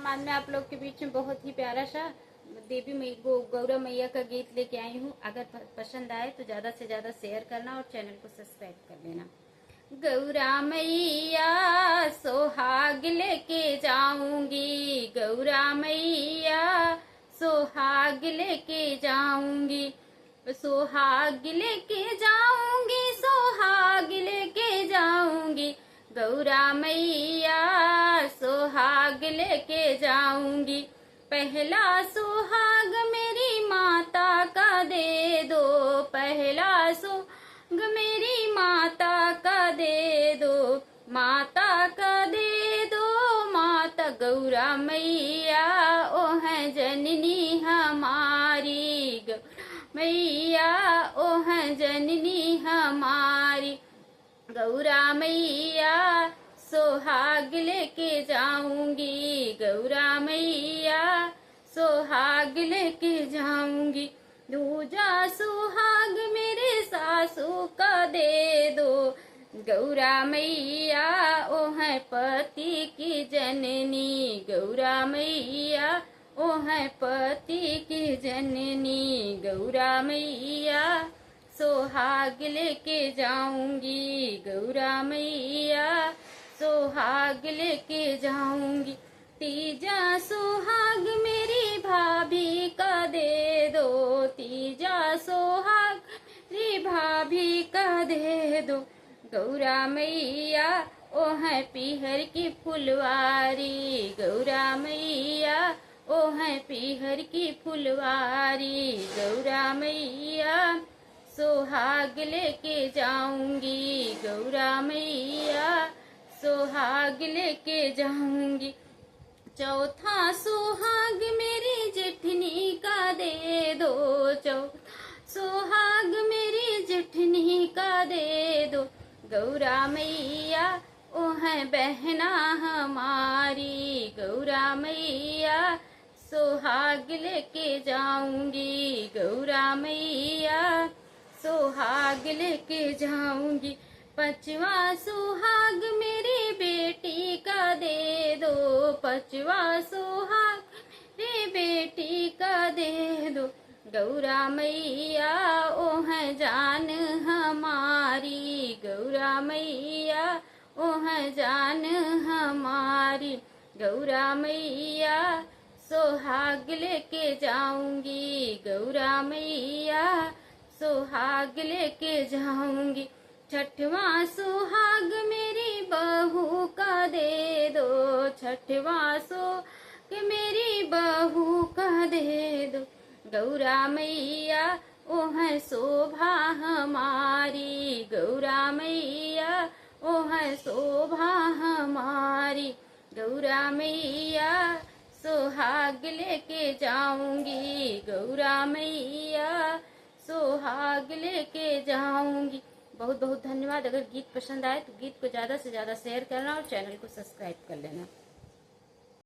आज मैं आप लोग के बीच में बहुत ही प्यारा सा गौरा मैया का गीत लेके आई हूँ। अगर पसंद आए तो ज़्यादा से ज़्यादा शेयर करना और चैनल को सब्सक्राइब कर लेना। गौरा मैया सोहाग लेके जाऊंगी, गौरा मैया सोहाग लेके जाऊंगी, सोहाग लेके जाऊंगी, सोहाग लेके जाऊंगी, गौरा मैया सोहाग लेके जाऊंगी। पहला सुहाग मेरी माता का दे दो, पहला सुहाग मेरी माता का दे दो, माता का दे दो, माता गौरा मैया ओ है जननी हमारी, गौरा मैया ओ है जननी हमारी। गौरा मैया सोहाग लेके जाऊंगी, गौरा मैया सोहाग लेके जाऊंगी। दूजा सुहाग मेरे सासू का दे दो, गौरा मैया ओ है पति की जननी, गौरा मैया ओ है पति की जननी, गौरा मैया सोहाग लेके जाऊंगी, गौरा मैया सोहाग लेके जाऊंगी। तीजा सुहाग मेरी भाभी का दे दो, तीजा सुहाग मेरी भाभी का दे दो, गौरा मैया ओ है पीहर की फुलवारी, गौरा मैया ओ है पीहर की फुलवारी, गौरा मैया सोहाग लेके जाऊंगी, गौरा मैया सोहाग लेके जाऊंगी। चौथा सुहाग मेरी जेठनी का दे दो, चौथा सुहाग मेरी जेठनी का दे दो, गौरा मैया ओ है बहना हमारी, गौरा मैया सोहाग लेके जाऊंगी, गौरा मैया सोहाग लेके जाऊंगी। पांचवा सुहाग मेरी बेटी का दे दो, पांचवा सुहाग मेरी बेटी का दे दो, गौरा मैया ओ है जान हमारी, गौरा मैया ओ है जान हमारी। गौरा मैया सोहाग लेके जाऊंगी, गौरा मैया सोहाग लेके जाऊंगी। छठवा सुहाग मेरी बहू का दे दो, छठवा सुहाग मेरी बहू का दे दो, गौरा मैया ओ है शोभा हमारी, गौरा मैया ओ है शोभा हमारी। गौरा मैया सोहाग लेके जाऊंगी, गौरा मैया सोहाग लेके जाऊंगी। बहुत बहुत धन्यवाद। अगर गीत पसंद आए तो गीत को ज़्यादा से ज़्यादा शेयर करना और चैनल को सब्सक्राइब कर लेना।